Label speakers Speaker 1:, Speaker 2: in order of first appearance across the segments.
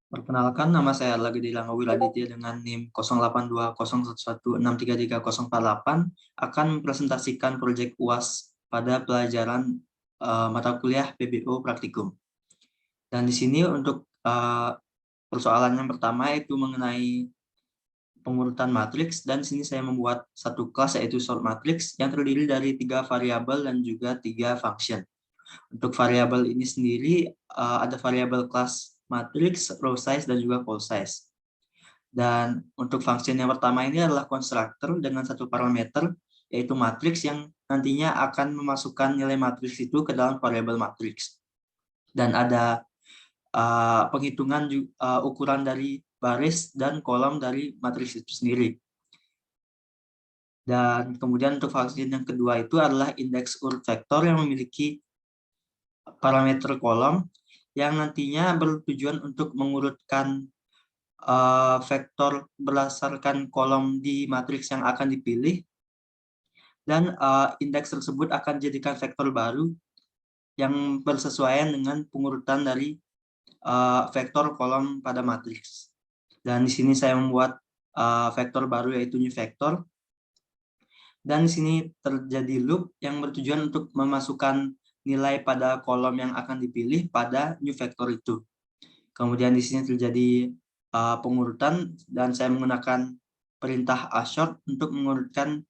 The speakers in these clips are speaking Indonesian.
Speaker 1: Perkenalkan, nama saya Lagedi Langgawiladitya dengan NIM 08201116334048 akan mempresentasikan proyek UAS pada pelajaran mata kuliah PBO Praktikum. Dan di sini untuk persoalan yang pertama yaitu mengenai pengurutan matriks, dan di sini saya membuat satu kelas yaitu sort matrix yang terdiri dari 3 variabel dan juga 3 function. Untuk variabel ini sendiri ada variabel kelas matrix, row size, dan juga call size. Dan untuk function yang pertama ini adalah konstruktor dengan satu parameter, yaitu matriks yang nantinya akan memasukkan nilai matriks itu ke dalam variabel matriks. Dan ada penghitungan ukuran dari baris dan kolom dari matriks itu sendiri. Dan kemudian untuk function yang kedua itu adalah indeks urut vektor yang memiliki parameter kolom yang nantinya bertujuan untuk mengurutkan vektor berdasarkan kolom di matriks yang akan dipilih, dan indeks tersebut akan dijadikan vektor baru yang bersesuaian dengan pengurutan dari vektor kolom pada matriks. Dan di sini saya membuat vektor baru yaitu new vektor. Dan di sini terjadi loop yang bertujuan untuk memasukkan nilai pada kolom yang akan dipilih pada new vektor itu. Kemudian di sini terjadi pengurutan dan saya menggunakan perintah asort untuk mengurutkan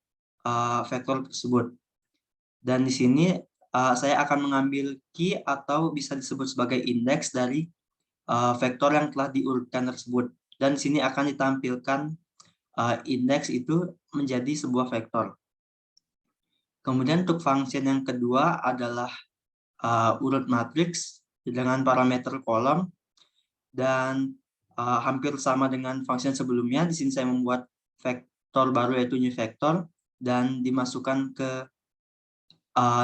Speaker 1: vektor tersebut. Dan di sini saya akan mengambil key atau bisa disebut sebagai indeks dari vektor yang telah diurutkan tersebut. Dan di sini akan ditampilkan indeks itu menjadi sebuah vektor. Kemudian untuk function yang kedua adalah urut matriks dengan parameter kolom, dan hampir sama dengan function sebelumnya. Di sini saya membuat vektor baru yaitu new vektor dan dimasukkan ke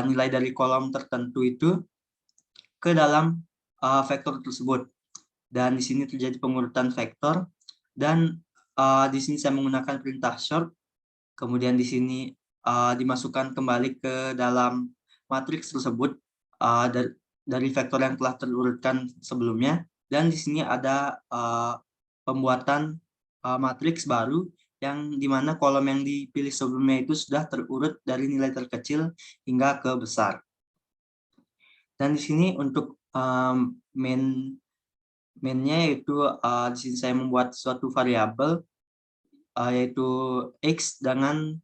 Speaker 1: nilai dari kolom tertentu itu ke dalam vektor tersebut. Dan di sini terjadi pengurutan vektor, dan di sini saya menggunakan perintah sort. Kemudian di sini dimasukkan kembali ke dalam matriks tersebut dari vektor yang telah terurutkan sebelumnya. Dan di sini ada pembuatan matriks baru yang dimana kolom yang dipilih sebelumnya itu sudah terurut dari nilai terkecil hingga ke besar. Dan di sini untuk mainnya yaitu di sini saya membuat suatu variabel yaitu X dengan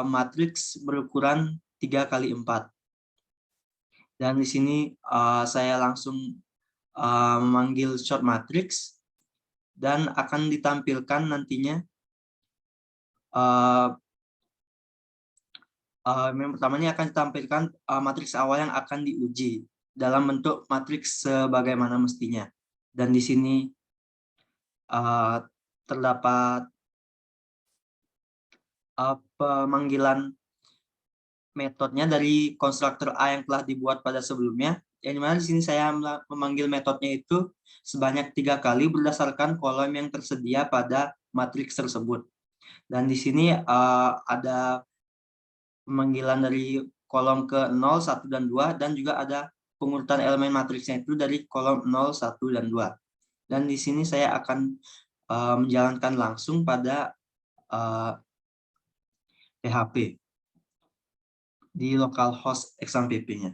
Speaker 1: matriks berukuran 3x4. Dan di sini saya langsung memanggil sort matrix, dan akan ditampilkan nantinya yang pertamanya akan ditampilkan matriks awal yang akan diuji dalam bentuk matriks sebagaimana mestinya. Dan di sini terdapat pemanggilan metodenya dari konstruktor A yang telah dibuat pada sebelumnya, yang dimana di sini saya memanggil metodenya itu sebanyak 3 kali berdasarkan kolom yang tersedia pada matriks tersebut. Dan di sini ada pemanggilan dari kolom ke 0, 1, dan 2, dan juga ada pengurutan elemen matriksnya itu dari kolom 0, 1, dan 2. Dan di sini saya akan menjalankan langsung pada PHP di localhost XAMPP-nya.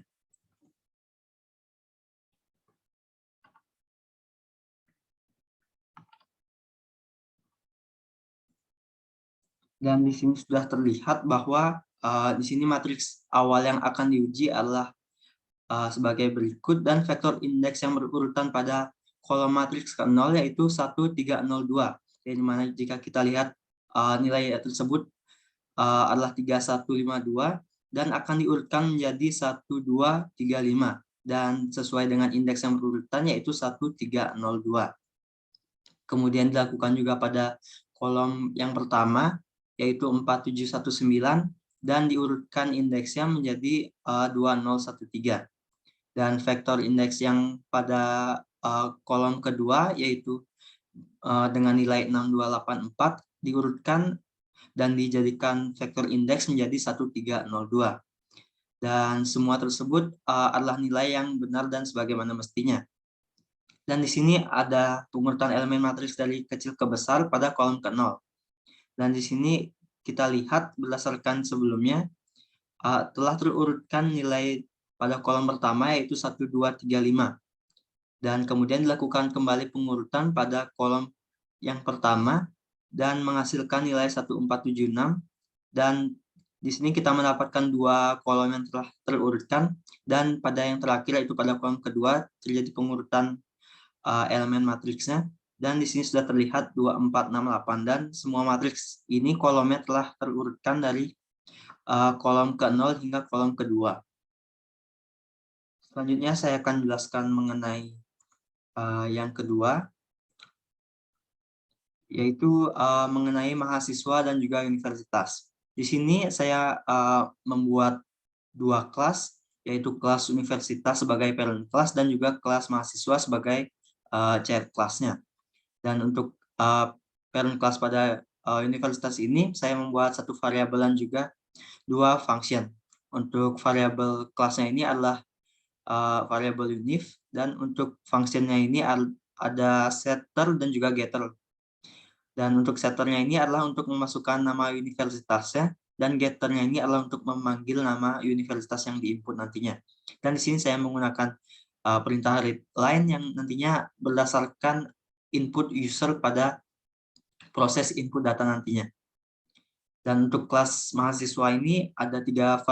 Speaker 1: Dan di sini sudah terlihat bahwa di sini matriks awal yang akan diuji adalah sebagai berikut, dan vektor indeks yang berurutan pada kolom matriks ke 0 yaitu 1, 3, 0, 2. Yang dimana jika kita lihat nilai tersebut adalah 3, 1, 5, 2 dan akan diurutkan menjadi 1, 2, 3, 5, dan sesuai dengan indeks yang berurutan yaitu 1, 3, 0, 2. Kemudian dilakukan juga pada kolom yang pertama yaitu 4, 7, 1, 9, dan diurutkan indeksnya menjadi 2, 0, 1, 3. Dan vektor indeks yang pada kolom kedua yaitu dengan nilai 6, 2, 8, 4 diurutkan dan dijadikan vektor indeks menjadi 1, 3, 0, 2. Dan semua tersebut adalah nilai yang benar dan sebagaimana mestinya. Dan di sini ada pengurutan elemen matriks dari kecil ke besar pada kolom ke-0. Dan di sini kita lihat berdasarkan sebelumnya telah terurutkan nilai pada kolom pertama yaitu 1, 2, 3, 5. Dan kemudian dilakukan kembali pengurutan pada kolom yang pertama dan menghasilkan nilai 1, 4, 7, 6. Dan di sini kita mendapatkan dua kolom yang telah terurutkan, dan pada yang terakhir yaitu pada kolom kedua terjadi pengurutan elemen matriksnya, dan di sini sudah terlihat 2, 4, 6, 8, dan semua matriks ini kolomnya telah terurutkan dari kolom ke-0 hingga kolom kedua. Selanjutnya saya akan jelaskan mengenai yang kedua, yaitu mengenai mahasiswa dan juga universitas. Di sini saya membuat dua kelas, yaitu kelas universitas sebagai parent class dan juga kelas mahasiswa sebagai child class-nya. Dan untuk parent class pada universitas ini, saya membuat satu variabel dan juga dua function. Untuk variabel kelasnya ini adalah variabel unif, dan untuk functionnya ini ada setter dan juga getter. Dan untuk setternya ini adalah untuk memasukkan nama universitasnya, dan getternya ini adalah untuk memanggil nama universitas yang diinput nantinya. Dan di sini saya menggunakan perintah readline yang nantinya berdasarkan input user pada proses input data nantinya. Dan untuk kelas mahasiswa ini ada 4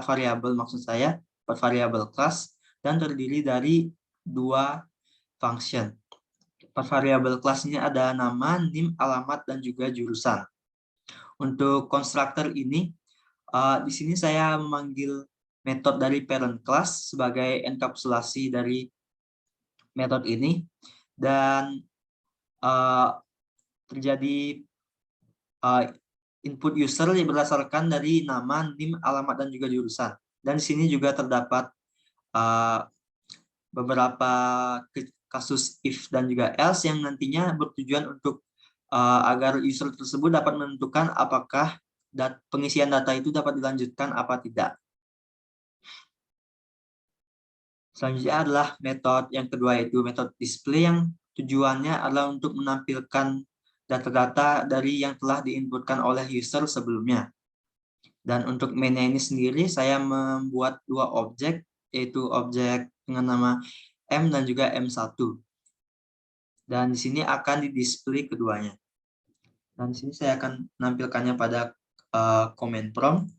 Speaker 1: variabel, maksud saya 4 variabel kelas, dan terdiri dari 2 function. Variabel kelasnya ada nama, NIM, alamat, dan juga jurusan. Untuk konstruktor ini, di sini saya memanggil metode dari parent class sebagai enkapsulasi dari metode ini, dan terjadi input user yang berdasarkan dari nama, NIM, alamat, dan juga jurusan. Dan di sini juga terdapat beberapa kasus if dan juga else yang nantinya bertujuan untuk agar user tersebut dapat menentukan apakah pengisian data itu dapat dilanjutkan apa tidak. Selanjutnya adalah metode yang kedua, yaitu metode display, yang tujuannya adalah untuk menampilkan data-data dari yang telah diinputkan oleh user sebelumnya. Dan untuk mainnya ini sendiri saya membuat dua objek, yaitu objek dengan nama M dan juga M1. Dan di sini akan di-display keduanya. Dan di sini saya akan menampilkannya pada command prompt.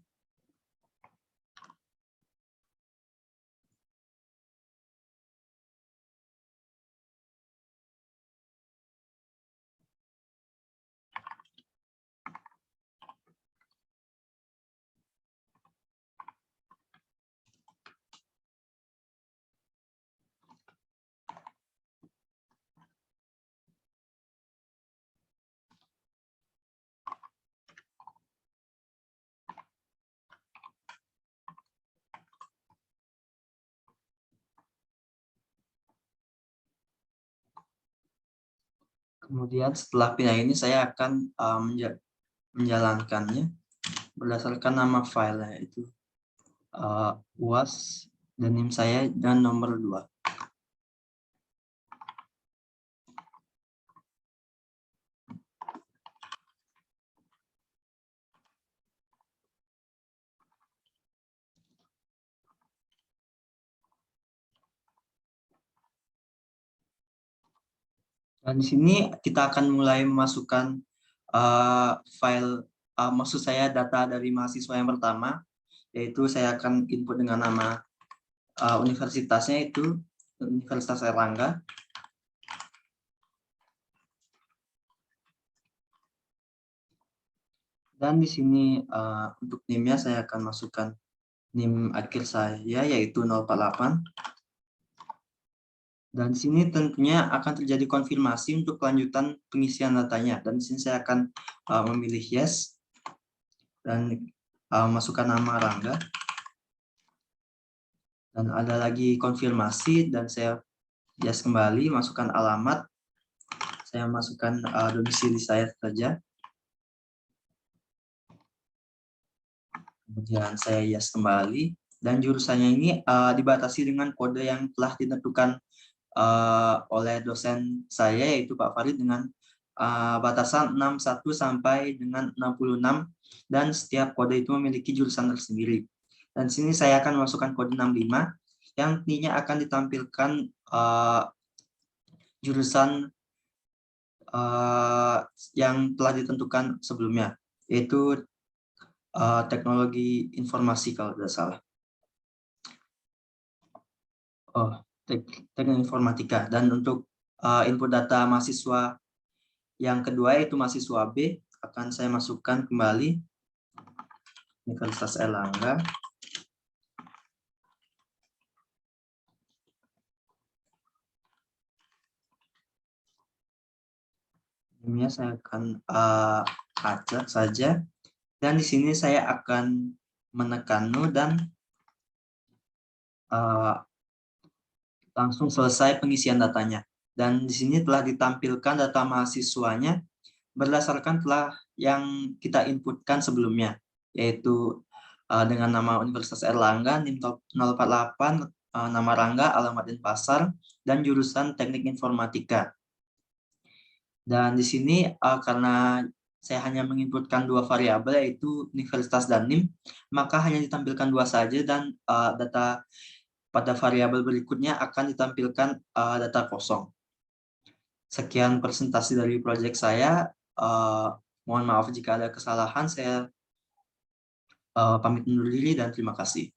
Speaker 1: Kemudian setelah pindah ini saya akan menjalankannya berdasarkan nama file, yaitu UAS dan NIM saya dan nomor 2. Dan di sini kita akan mulai memasukkan file, maksud saya data dari mahasiswa yang pertama, yaitu saya akan input dengan nama universitasnya, itu Universitas Airlangga. Dan di sini untuk NIM-nya saya akan masukkan NIM akhir saya, yaitu 048. Dan di sini tentunya akan terjadi konfirmasi untuk kelanjutan pengisian datanya. Dan di sini saya akan memilih yes dan masukkan nama Rangga. Dan ada lagi konfirmasi dan saya yes kembali, masukkan alamat. Saya masukkan domisili saya saja. Kemudian saya yes kembali, dan jurusannya ini dibatasi dengan kode yang telah ditentukan oleh dosen saya yaitu Pak Farid dengan batasan 61 sampai dengan 66 dan setiap kode itu memiliki jurusan tersendiri. Dan sini saya akan masukkan kode 65 yang nantinya akan ditampilkan jurusan yang telah ditentukan sebelumnya, yaitu teknologi informasi kalau tidak salah. Teknik informatika. Dan untuk input data mahasiswa yang kedua yaitu mahasiswa B akan saya masukkan kembali Universitas Airlangga. Ini saya akan acak saja dan di sini saya akan menekan no dan langsung selesai pengisian datanya. Dan di sini telah ditampilkan data mahasiswanya berdasarkan telah yang kita inputkan sebelumnya, yaitu dengan nama Universitas Airlangga, NIM 048, nama Rangga, alamat Denpasar, dan jurusan Teknik Informatika. Dan di sini karena saya hanya menginputkan dua variabel yaitu universitas dan NIM, maka hanya ditampilkan dua saja dan data pada variabel berikutnya akan ditampilkan data kosong. Sekian presentasi dari proyek saya. Mohon maaf jika ada kesalahan. Saya pamit undur diri dan terima kasih.